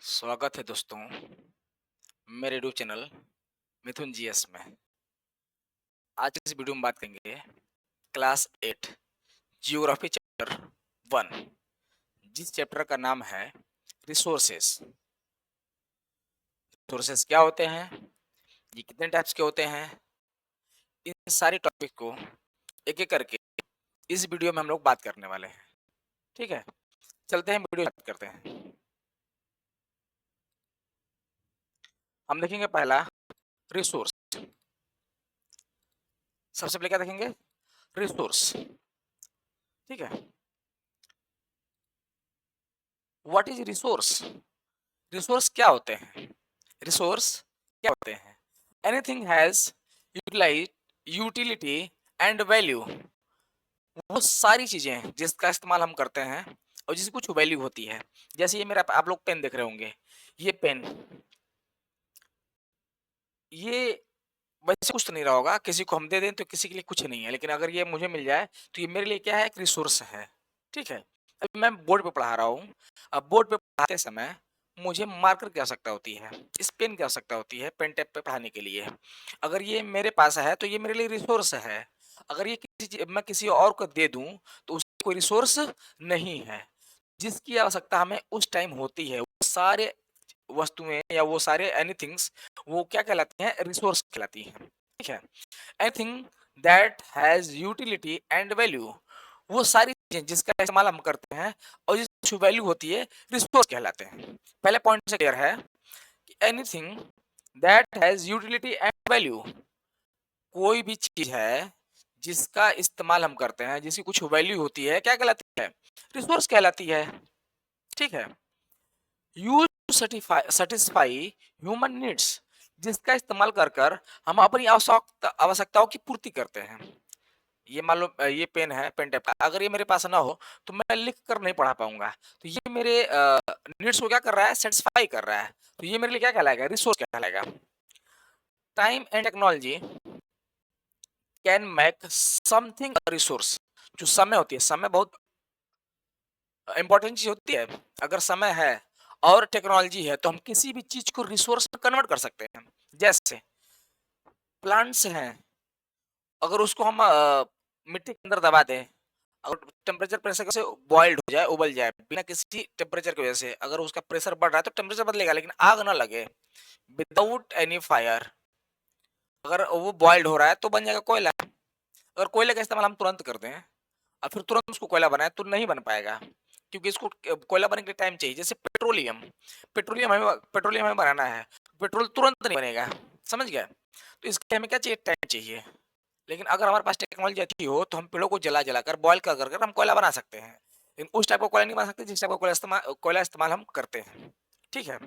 स्वागत है दोस्तों मेरे यूट्यूब चैनल मिथुन जीएस में। आज की इस वीडियो में बात करेंगे क्लास 8 जियोग्राफी चैप्टर 1, जिस चैप्टर का नाम है रिसोर्सेस। रिसोर्सेस क्या होते हैं, ये कितने टाइप्स के होते हैं, इन सारी टॉपिक को एक एक करके इस वीडियो में हम लोग बात करने वाले हैं। ठीक है, चलते हैं वीडियो बात करते हैं। हम देखेंगे पहला रिसोर्स। सबसे पहले क्या देखेंगे, रिसोर्स। ठीक है, व्हाट इज रिसोर्स। रिसोर्स क्या होते हैं, रिसोर्स क्या होते हैं? Anything has utilise utility and value. वो सारी चीजें हैं जिसका इस्तेमाल हम करते हैं और जिसकी कुछ वैल्यू होती है। जैसे ये मेरा, आप लोग पेन देख रहे होंगे, ये पेन, ये वैसे कुछ तो नहीं रहा होगा, किसी को हम दे दें तो किसी के लिए कुछ नहीं है, लेकिन अगर ये मुझे मिल जाए तो ये मेरे लिए क्या है, एक रिसोर्स है। ठीक है, अभी मैं बोर्ड पे पढ़ा रहा हूँ। अब बोर्ड पे पढ़ाते समय मुझे मार्कर की आवश्यकता होती है, इस पेन की आवश्यकता होती है पेन टेप पे पढ़ाने के लिए। अगर ये मेरे पास है तो ये मेरे लिए रिसोर्स है। अगर ये मैं किसी और को दे दूं तो उसकी कोई रिसोर्स नहीं है। जिसकी आवश्यकता हमें उस टाइम होती है, वो सारे वस्तुएं या वो सारे एनीथिंग्स, वो क्या कहलाती हैं, रिसोर्स कहलाती हैं। ठीक है, anything that has utility and value, वो सारी चीजें जिसका इस्तेमाल हम करते हैं और जिसकी वैल्यू होती है, रिसोर्स कहलाते हैं। पहले पॉइंट से क्लियर है कि anything that has utility and value, कोई भी चीज है जिसका इस्तेमाल हम करते हैं, जिसकी कुछ वैल्यू होती है, क्या कहलाती है, रिसोर्स कहलाती है। ठीक है, use to satisfy human needs, जिसका इस्तेमाल कर कर हम अपनी आवश्यकताओं की पूर्ति करते हैं। ये मान लो ये पेन है, पेन टेप का, अगर ये मेरे पास ना हो तो मैं लिख कर नहीं पढ़ा पाऊंगा। तो ये मेरे नीड्स को क्या कर रहा है, सेटिस्फाई कर रहा है। तो ये मेरे लिए क्या कहलाएगा, रिसोर्स कहलाएगा। Time and technology can make something resource. जो समय होती है, समय बहुत इंपॉर्टेंट चीज होती है। अगर समय है और टेक्नोलॉजी है तो हम किसी भी चीज को रिसोर्स में कन्वर्ट कर सकते हैं। जैसे प्लांट्स हैं, अगर उसको हम मिट्टी के अंदर दबा दें, अगर टेम्परेचर प्रेशर से बॉइल्ड हो जाए, उबल जाए बिना किसी टेम्परेचर की वजह से, अगर उसका प्रेशर बढ़ रहा है तो टेम्परेचर बदलेगा लेकिन आग ना लगे, विदाउट एनी फायर। अगर वो बॉइल्ड हो रहा है तो बन जाएगा कोयला। अगर कोयले का इस्तेमाल हम तुरंत कर दें और फिर तुरंत उसको कोयला बनाए तो नहीं बन पाएगा, क्योंकि इसको कोयला बनने के लिए टाइम चाहिए। जैसे पेट्रोलियम, पेट्रोलियम हमें बनाना है, पेट्रोल तुरंत नहीं बनेगा, समझ गया। तो इसके लिए हमें क्या चाहिए, टाइम चाहिए। लेकिन अगर हमारे पास टेक्नोलॉजी अच्छी हो तो हम पेड़ों को जला जला कर, बॉयल कर कर हम कोयला बना सकते हैं। लेकिन उस टाइप का कोयला नहीं बना सकते जिस टाइप का कोयला इस्तेमाल हम करते हैं। ठीक है,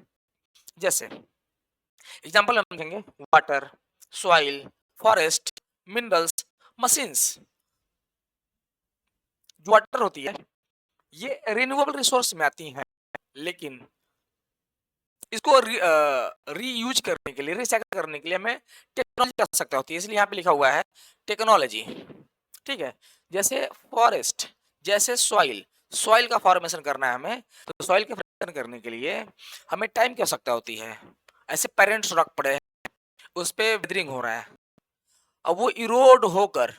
जैसे एग्जाम्पल हम देंगे, water, soil, forest, minerals, machines. जो वाटर होती है ये रिन्यूएबल रिसोर्स में आती हैं, लेकिन इसको रीयूज करने के लिए, रिसाइकल करने के लिए हमें टेक्नोलॉजी की आवश्यकता होती है, इसलिए यहाँ पे लिखा हुआ है टेक्नोलॉजी। ठीक है, जैसे फॉरेस्ट, जैसे सॉइल, सॉइल का फॉर्मेशन करना है हमें, तो सॉइल के फॉर्मेशन करने के लिए हमें टाइम की आवश्यकता होती है। ऐसे पेरेंट्स रख पड़े हैं, उस पे विदरिंग हो रहा है, अब वो इरोड होकर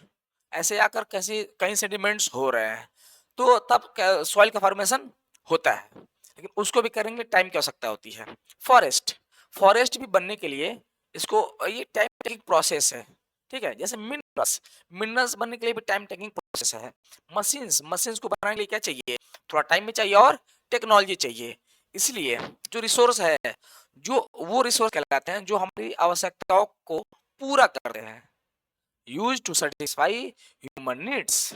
ऐसे आकर कैसे कहीं सेडिमेंट्स हो रहे हैं, तो तब सॉइल का फॉर्मेशन होता है, लेकिन उसको भी करेंगे टाइम की आवश्यकता होती है। फॉरेस्ट, फॉरेस्ट भी बनने के लिए इसको, ये टाइम टेकिंग प्रोसेस है। ठीक है, जैसे मिनरल्स, मिनरल्स बनने के लिए भी टाइम टेकिंग प्रोसेस है। मशीन्स, मशीन्स को बनाने के लिए क्या चाहिए, थोड़ा टाइम भी चाहिए और टेक्नोलॉजी चाहिए। इसलिए जो रिसोर्स है, जो वो रिसोर्स कहलाते हैं जो हमारी आवश्यकताओं को पूरा करते हैं, use to satisfy human needs.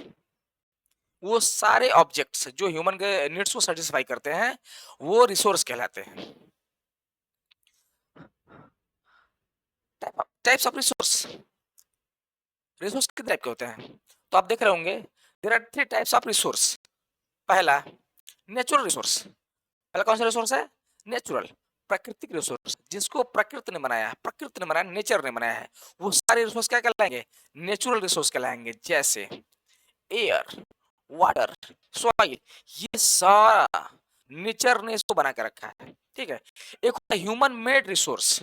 वो सारे ऑब्जेक्ट्स जो ह्यूमन के नीड्स को सेटिस्फाई करते हैं वो रिसोर्स कहलाते हैं। टाइप्स ऑफ रिसोर्स, रिसोर्स कितने टाइप के होते हैं, तो आप देख रहे होंगे there are 3 types of resource. पहला नेचुरल रिसोर्स, पहला कौन सा रिसोर्स है, नेचुरल, प्राकृतिक रिसोर्स, जिसको प्रकृति ने बनाया है, प्रकृति ने बनाया, नेचर ने बनाया है, वो सारे रिसोर्स क्या कहलाएंगे, नेचुरल रिसोर्स कहलाएंगे। जैसे एयर, वाटर, सॉइल, ये सारा नेचर ने इसको बना के रखा है। ठीक है। एक होता है human made resource,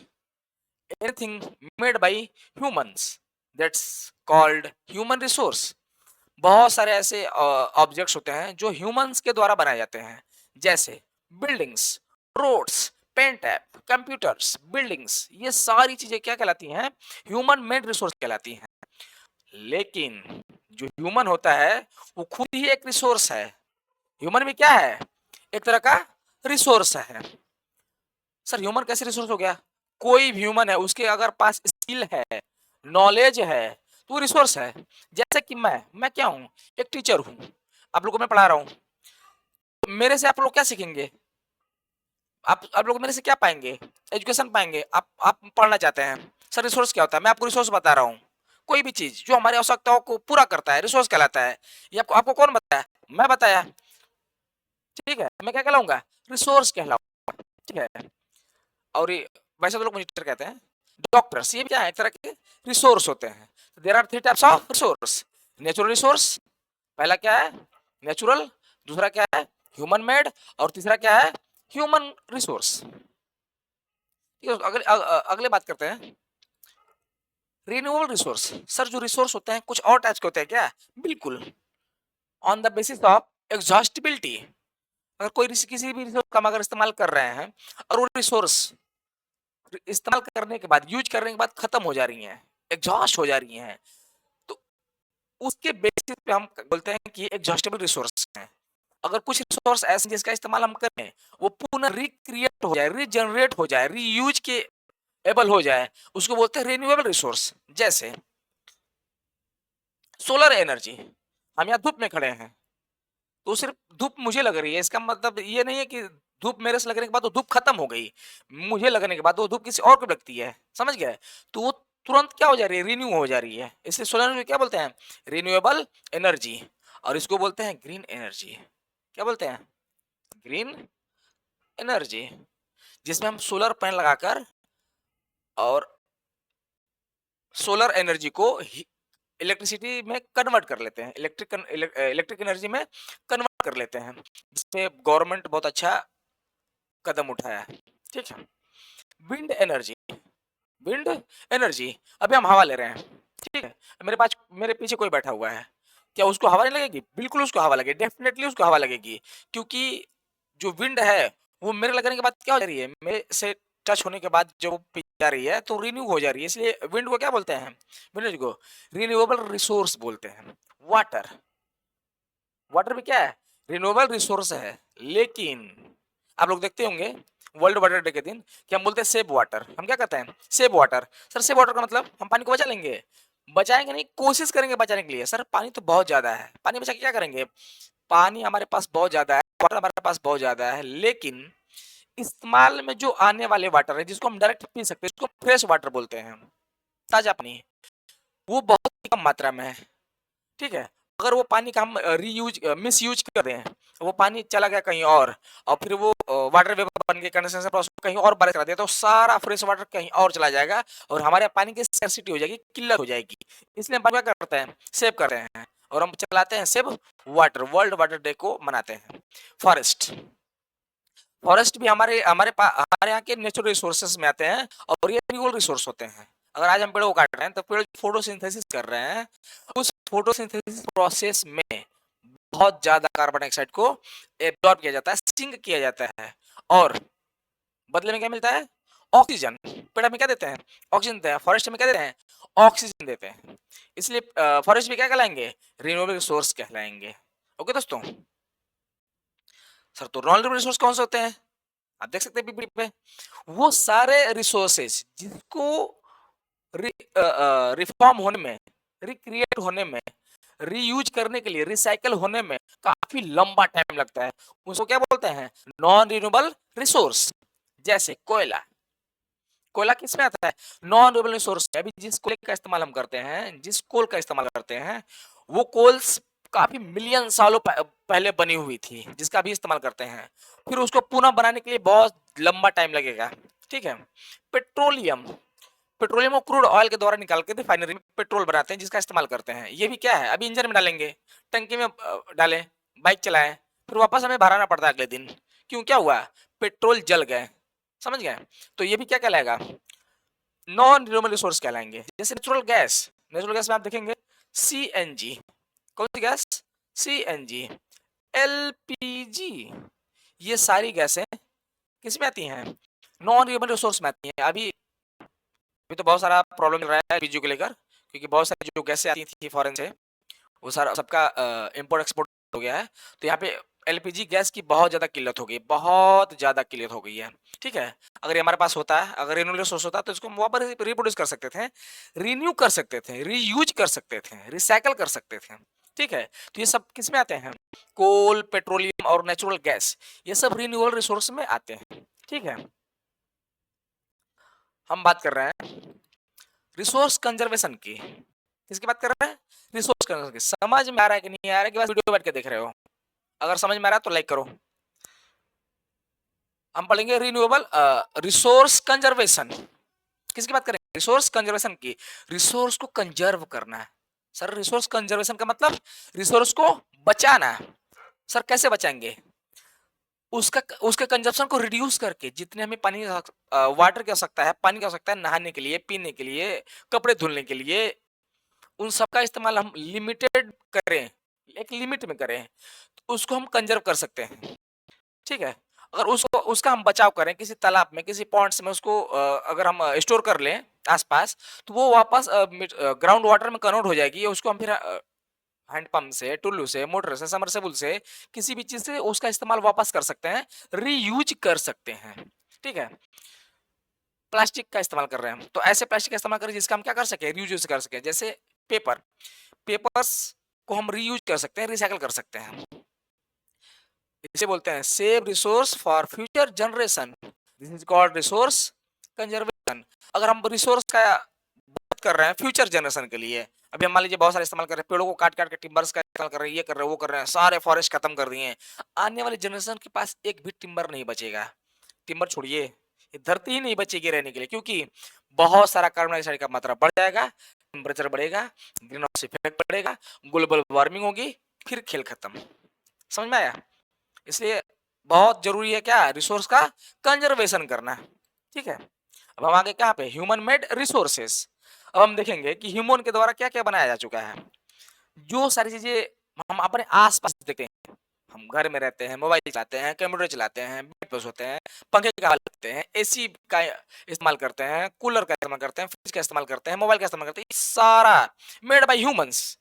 anything made by humans, that's called human resource. बहुत सारे ऐसे ऑब्जेक्ट्स होते हैं जो ह्यूमंस के द्वारा बनाए जाते हैं, जैसे buildings, roads, pen tap, computers, buildings, ये सारी चीजें क्या कहलाती हैं? ह्यूमन मेड रिसोर्स कहलाती हैं। लेकिन जो ह्यूमन होता है वो खुद ही एक रिसोर्स है। ह्यूमन भी क्या है? एक तरह का रिसोर्स है। सर ह्यूमन कैसे रिसोर्स हो गया? कोई भी ह्यूमन है, उसके अगर पास स्किल है, नॉलेज है, तो वो रिसोर्स है। जैसे कि मैं क्या हूँ? एक टीचर हूँ, आप लोगों को मैं पढ़ा रहा हूँ, तो मेरे से आप लोग क्या सीखेंगे? आप लोग मेरे से क्या पाएंगे? एजुकेशन पाएंगे। आप पढ़ना चाहते हैं, सर रिसोर्स क्या होता है? मैं आपको रिसोर्स बता रहा हूँ। कोई भी चीज जो हमारी आवश्यकताओं को पूरा करता है रिसोर्स कहलाता है। ये आपको कौन बताया? मैं बताया। ठीक है, मैं क्या कहलाऊंगा? रिसोर्स कहलाऊंगा। ठीक है। और ये वैसे तो लोग मुझे टीचर कहते हैं, डॉक्टर्स, ये भी क्या है? एक तरह के रिसोर्स होते हैं। There are three types of resource. Natural resource, पहला क्या है? नेचुरल, दूसरा क्या है? ह्यूमन मेड, और तीसरा क्या है? Human resource. ठीक है, अगले बात करते हैं रिन्यूएबल रिसोर्स। सर जो रिसोर्स होते हैं कुछ और टाइप्स के होते हैं क्या? बिल्कुल, on the basis of exhaustibility. अगर कोई किसी भी रिसोर्स का हम अगर इस्तेमाल कर रहे हैं और वो रिसोर्स इस्तेमाल करने के बाद, यूज करने के बाद खत्म हो जा रही हैं, एग्जॉस्ट हो जा रही हैं, तो उसके बेसिस पे हम बोलते हैं कि एग्जॉस्टेबल रिसोर्स है। अगर कुछ रिसोर्स ऐसे जिसका इस्तेमाल हम करें, वो पुनः रिक्रिएट हो जाए, रीजनरेट हो जाए, रीयूज के एबल हो जाए, उसको बोलते हैं रिन्यूएबल रिसोर्स। जैसे सोलर एनर्जी, हम यहाँ धूप में खड़े हैं, तो सिर्फ धूप मुझे लग रही है, इसका मतलब ये नहीं है कि धूप मेरे से लगने के बाद वो धूप खत्म हो गई। मुझे लगने के बाद वो धूप किसी और को लगती है, समझ गए? तो वो तुरंत क्या हो जा रही है? रिन्यू हो जा रही है। इसलिए सोलर एनर्जी क्या बोलते हैं? Renewable energy. और इसको बोलते हैं ग्रीन एनर्जी। क्या बोलते हैं? Green energy. जिसमें हम सोलर पैनल लगाकर और सोलर एनर्जी को इलेक्ट्रिसिटी में कन्वर्ट कर लेते हैं, इलेक्ट्रिक एनर्जी में कन्वर्ट कर लेते हैं, जिसपे गवर्नमेंट बहुत अच्छा कदम उठाया है। ठीक है। विंड एनर्जी, विंड एनर्जी, अभी हम हवा ले रहे हैं, ठीक है, मेरे पीछे कोई बैठा हुआ है, क्या उसको हवा नहीं लगेगी? बिल्कुल उसको हवा लगेगी, डेफिनेटली उसको हवा लगेगी, क्योंकि जो विंड है वो मेरे लगने के बाद क्या हो जा रही है? मेरे से टच होने के बाद जो पी जा रही है, तो रिन्यू हो जा रही है। इसलिए विंड को क्या बोलते हैं? विंड को रिन्यूएबल रिसोर्स बोलते हैं। वाटर, वाटर भी क्या है? रिन्यूएबल रिसोर्स है। लेकिन आप लोग देखते होंगे वर्ल्ड वाटर डे के दिन कि हम बोलते हैं सेव वाटर। हम क्या कहते हैं? Save water. Sir save water का मतलब हम पानी को बचा लेंगे? बचाएंगे नहीं, कोशिश करेंगे बचाने के लिए। सर पानी तो बहुत ज्यादा है, पानी बचा के क्या करेंगे? पानी हमारे पास बहुत ज्यादा है, वाटर हमारे पास बहुत ज्यादा है, लेकिन इस्तेमाल में जो आने वाले वाटर है, जिसको हम डायरेक्ट पी सकते हैं, उसको फ्रेश वाटर बोलते हैं, ताजा पानी, वो बहुत ही कम मात्रा में है। ठीक है। अगर वो पानी का हम रीयूज मिस यूज कर दें, वो पानी चला गया कहीं और फिर वो वाटर वेपर बन के कंडेंसेशन प्रोसेस कहीं और बारिश करा दिया, तो सारा फ्रेश वाटर कहीं और चला जाएगा और हमारे पानी की स्कैर्सिटी हो जाएगी, किल्लत हो जाएगी। इसलिए हम क्या करते हैं? सेव करते हैं, और हम चलाते हैं save water. World water day को मनाते हैं। फॉरेस्ट, फॉरेस्ट भी हमारे यहाँ के नेचुरल रिसोर्सेज में आते हैं, और ये रिन्यूएबल रिसोर्स होते हैं। अगर आज हम पेड़ों को काट रहे हैं, तो पेड़ फोटोसिंथेसिस कर रहे हैं, उस फोटोसिंथेसिस प्रोसेस में बहुत ज्यादा कार्बन डाइऑक्साइड को एब्जॉर्ब किया जाता है, सिंक किया जाता है, और बदले में क्या मिलता है? ऑक्सीजन। पेड़ हमें क्या देते हैं? ऑक्सीजन देते हैं। फॉरेस्ट में क्या देते हैं? ऑक्सीजन देते हैं। इसलिए फॉरेस्ट भी क्या कहलाएंगे? रिन्यूएबल रिसोर्स कहलाएंगे। ओके दोस्तों। सर तो नॉन रिन्यूएबल रिसोर्स कौन से होते हैं? आप देख सकते हैं पीपीटी पे, वो सारे रिसोर्सेज जिसको रिफॉर्म होने में, रिक्रिएट होने में, रीयूज करने के लिए, रिसाइकल होने में काफी लंबा टाइम लगता है, उसको क्या बोलते हैं? Non renewable resource. जैसे कोयला, कोयला किस में आता है? Non renewable resource. अभी जिस कोयले का इस्तेमाल हम करते हैं, जिस कोल का इस्तेमाल करते हैं, वो कोल्स काफी मिलियन सालों पहले बनी हुई थी, जिसका अभी इस्तेमाल करते हैं, फिर उसको पुनः बनाने के लिए बहुत लंबा टाइम लगेगा। ठीक है। पेट्रोलियम, पेट्रोलियम को क्रूड ऑयल के द्वारा निकाल के रिफाइनरी में पेट्रोल बनाते हैं, जिसका इस्तेमाल करते हैं। ये भी क्या है? अभी इंजन में डालेंगे, टंकी में डालें, बाइक चलाएं, फिर वापस हमें भराना पड़ता है अगले दिन। क्यों? क्या हुआ? पेट्रोल जल गए, समझ गए? तो ये भी क्या कहलाएगा, नॉन रिन्यूएबल रिसोर्स कहलाएंगे। जैसे नेचुरल गैस में आप देखेंगे सीएनजी, कौन सी गैस, सीएनजी, एलपीजी, ये सारी गैसें किस में आती हैं, नॉन रिन्यूएबल रिसोर्स में आती हैं। अभी तो बहुत सारा प्रॉब्लम चल रहा है एलपीजी को लेकर, क्योंकि बहुत सारी जो गैसें आती थी फॉरेन से वो सारा सबका इंपोर्ट एक्सपोर्ट हो गया है। तो यहाँ पे एलपीजी गैस की बहुत ज़्यादा किल्लत हो गई, बहुत ज़्यादा किल्लत हो गई है। ठीक है, अगर ये हमारे पास होता है, अगर रिन्यूएबल सोर्स होता तो इसको हम वापस रिप्रोड्यूस कर सकते थे, रीन्यू कर सकते थे, रीयूज कर सकते थे, रिसाइकल कर सकते थे। ठीक है, तो ये सब किस में आते हैं, कोल, पेट्रोलियम और नेचुरल गैस, ये सब रिन्यूएबल रिसोर्स में आते हैं। ठीक है, हम बात कर रहे हैं रिसोर्स कंजर्वेशन की। किसकी बात कर रहे हैं, रिसोर्स कंजर्वेशन की। समझ में आ रहा है कि नहीं आ रहा है कि बस वीडियो बैठ के देख रहे हो? अगर समझ में आ रहा है तो लाइक करो। हम पढ़ेंगे रिन्यूएबल रिसोर्स कंजर्वेशन। किसकी बात करें, रिसोर्स कंजर्वेशन की। रिसोर्स को कंजर्व करना है सर। रिसोर्स कंजर्वेशन का मतलब रिसोर्स को बचाना। सर कैसे बचाएंगे, उसके कंजप्शन को रिड्यूस करके, जितने हमें पानी वाटर की आवश्यकता है, पानी की आवश्यकता है नहाने के लिए, पीने के लिए, कपड़े धुलने के लिए, उन सब का इस्तेमाल हम लिमिटेड करें, एक लिमिट में करें, तो उसको हम कंजर्व कर सकते हैं। ठीक है, अगर उसको उसका हम बचाव करें किसी तालाब में, किसी पॉन्ड्स में, उसको अगर हम स्टोर कर लें आसपास, तो वो वापस ग्राउंड वाटर में कन्वर्ट हो जाएगी। उसको हम फिर हैंडपंप से, टुल्लू से, मोटर से, समरसेबुल से, किसी भी चीज से उसका इस्तेमाल वापस कर सकते हैं, रीयूज कर सकते हैं। ठीक है, प्लास्टिक का इस्तेमाल कर रहे हैं, तो ऐसे प्लास्टिक का इस्तेमाल करें जिसका हम क्या कर सके, रीयूज कर सके। जैसे पेपर्स को हम रीयूज कर सकते हैं, रिसाइकल कर सकते हैं। इसे बोलते हैं save resource for future generation, this is called resource conservation. अगर हम रिसोर्स का बात कर रहे हैं फ्यूचर जनरेशन के लिए, अभी हम मान लीजिए बहुत सारे इस्तेमाल कर रहे हैं, पेड़ों को काट काट के टिम्बर्स का इस्तेमाल कर रहे हैं, ये कर रहे हैं, वो कर रहे हैं, सारे फॉरेस्ट खत्म कर दिए हैं। आने वाली जनरेशन के पास एक भी टिम्बर नहीं बचेगा। टिम्बर छोड़िए, ये धरती ही नहीं बचेगी रहने के लिए, क्योंकि बहुत सारा कार्बन डाइऑक्साइड का मात्रा बढ़ जाएगा, टेम्परेचर बढ़ेगा, ग्रीन हाउस इफेक्ट बढ़ेगा, ग्लोबल वार्मिंग होगी, फिर खेल खत्म। समझ में आया? इसलिए बहुत जरूरी है क्या, रिसोर्स का कंजर्वेशन करना। ठीक है, अब हम आगे कहाँ पे, ह्यूमन मेड रिसोर्सेस। अब हम देखेंगे कि ह्यूमन के द्वारा क्या क्या बनाया जा चुका है। जो सारी चीजें हम अपने आसपास देखते हैं, हम घर में रहते हैं, मोबाइल चलाते हैं, कंप्यूटर चलाते हैं, बेड पर सोते हैं, पंखे का हवा लेते हैं, एसी का इस्तेमाल करते हैं, कूलर का इस्तेमाल करते हैं, फ्रिज का इस्तेमाल करते हैं, मोबाइल का इस्तेमाल करते हैं, सारा मेड बाय ह्यूमंस।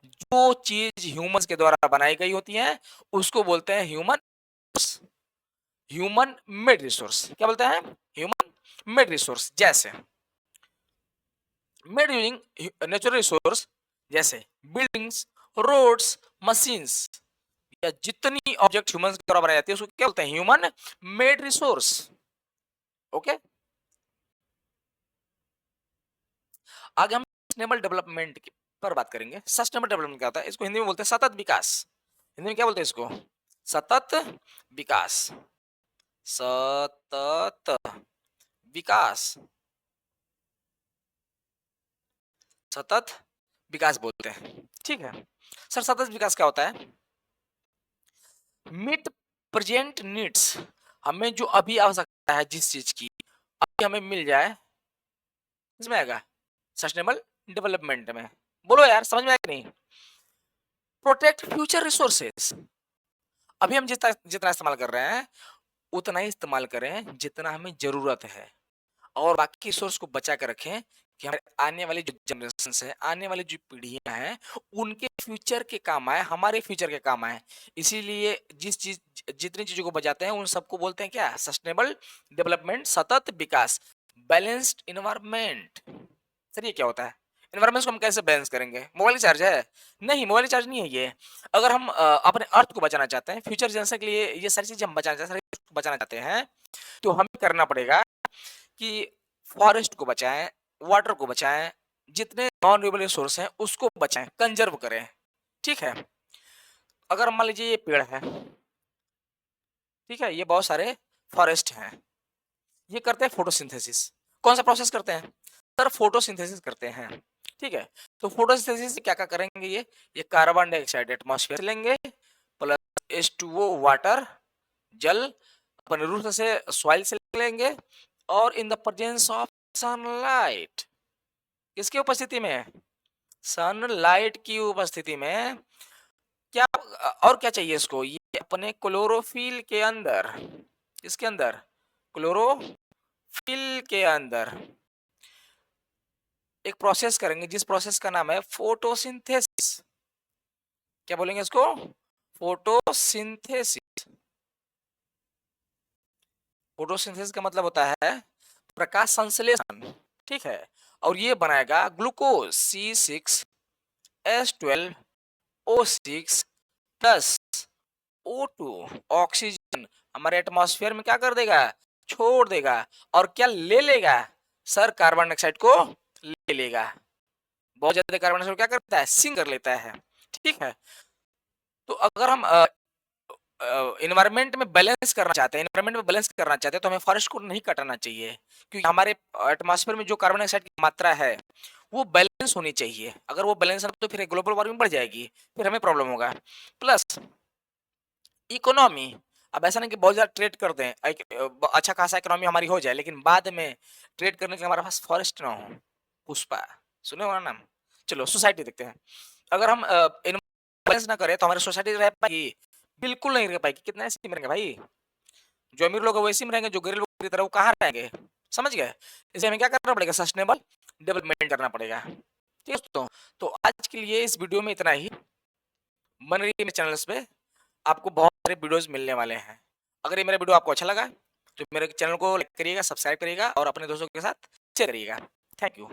जो चीज ह्यूमंस के द्वारा बनाई गई होती है उसको बोलते हैं ह्यूमन मेड रिसोर्स। क्या बोलते हैं, ह्यूमन मेड रिसोर्स। जैसे मेड यूजिंग नेचुरल रिसोर्स, जैसे बिल्डिंग्स, रोड्स, मशीन्स, या जितनी ऑब्जेक्ट ह्यूमंस के द्वारा बनाई जाती है उसको क्या बोलते हैं, ह्यूमन मेड रिसोर्स। ओके, आगे हम सस्टेनेबल डेवलपमेंट पर बात करेंगे। सस्टेनेबल डेवलपमेंट क्या होता है, इसको हिंदी में बोलते हैं सतत विकास। हिंदी में क्या बोलते हैं इसको, सतत विकास, सतत विकास, सतत विकास बोलते हैं। ठीक है सर, सतत विकास क्या होता है, मीट प्रेजेंट नीड्स, हमें जो अभी आवश्यकता है जिस चीज की अभी हमें मिल जाए, इसमें आएगा सस्टेनेबल डेवलपमेंट में। बोलो यार, समझ में आया कि नहीं। प्रोटेक्ट फ्यूचर रिसोर्सेस, अभी हम जितना जितना इस्तेमाल कर रहे हैं उतना ही इस्तेमाल करें जितना हमें जरूरत है, और बाकी रिसोर्स को बचा कर रखें कि हमारे आने वाली जो जनरेशन है, आने वाली जो पीढ़ियां हैं, उनके फ्यूचर के काम आए, हमारे फ्यूचर के काम आए। इसीलिए जितनी चीजों को बचाते हैं उन सबको बोलते हैं क्या, सस्टेनेबल डेवलपमेंट, सतत विकास, बैलेंस्ड इन्वायरमेंट। सर ये क्या होता है, इन्वायरमेंट को हम कैसे बैलेंस करेंगे, मोबाइल चार्ज है, नहीं मोबाइल चार्ज नहीं है ये। अगर हम अपने अर्थ को बचाना चाहते हैं, फ्यूचर जनरेशन के लिए ये सारी चीजें हम बचाना चाहते हैं, तो हमें करना पड़ेगा कि फॉरेस्ट को बचाएं, वाटर को बचाएं, जितने नॉन रिन्यूएबल रिसोर्स हैं उसको बचाएं, कंजर्व करें। ठीक है, अगर मान लीजिए ये पेड़ है, ठीक है, ये बहुत सारे फॉरेस्ट हैं, ये करते हैं फोटोसिंथेसिस। कौन सा प्रोसेस करते हैं सर, फोटोसिंथेसिस करते हैं। ठीक है, तो फोटोसिंथेसिस से क्या क्या करेंगे, ये कार्बन डाइऑक्साइड एटमॉस्फेयर से लेंगे, प्लस H2O वाटर, जल, अपन रूट से सॉइल से लेंगे और in the presence of sunlight, किसकी उपस्थिति में, सनलाइट की उपस्थिति में क्या और क्या चाहिए इसको, ये अपने क्लोरोफिल के अंदर, इसके अंदर क्लोरोफिल के अंदर एक प्रोसेस करेंगे जिस प्रोसेस का नाम है फोटोसिंथेसिस। क्या बोलेंगे इसको, फोटोसिंथेसिस। फोटोसिंथेसिस का मतलब होता है प्रकाश संश्लेषण, ठीक है। और ये बनाएगा glucose C6H12O6 plus O2, oxygen हमारे एटमॉस्फेयर में क्या कर देगा, छोड़ देगा, और क्या ले लेगा सर, कार्बन डाइऑक्साइड को ले लेगा। बहुत ज्यादा कार्बन डाइऑक्साइड क्या करता है, सिंक कर लेता है, ठीक है। तो अगर हम इन्वायरमेंट में बैलेंस करना चाहते हैं, तो हमें फॉरेस्ट को नहीं काटना चाहिए, क्योंकि हमारे एटमॉस्फेयर में जो कार्बन डाइऑक्साइड की मात्रा है वो बैलेंस होनी चाहिए। अगर वो बैलेंस ना तो फिर ग्लोबल वार्मिंग बढ़ जाएगी, फिर हमें प्रॉब्लम होगा। प्लस इकोनॉमी, अब ऐसा नहीं कि बहुत ज्यादा ट्रेड कर दें, अच्छा खासा इकोनॉमी हमारी हो जाए, लेकिन बाद में ट्रेड करने के लिए हमारे पास फॉरेस्ट ना हो। पुष्पा सुने होगा नाम। चलो सोसाइटी देखते हैं, अगर हम बैलेंस ना करें तो हमारी सोसाइटी रह पाएगी, बिल्कुल नहीं रह पाएगी। कितना ऐसे में रहेंगे भाई, जो अमीर लोग वैसे में रहेंगे, जो गरीब लोग की तरह वो कहाँ रहेंगे, समझ गए। इसे हमें क्या करना पड़ेगा, सस्टेनेबल डेवलपमेंट करना पड़ेगा, ठीक है दोस्तों। तो आज के लिए इस वीडियो में इतना ही। बन रही है मेरे चैनल पे, आपको बहुत सारे वीडियोस मिलने वाले हैं। अगर ये मेरा वीडियो आपको अच्छा लगा तो मेरे चैनल को लाइक करिएगा, सब्सक्राइब करिएगा और अपने दोस्तों के साथ शेयर करिएगा। Thank you.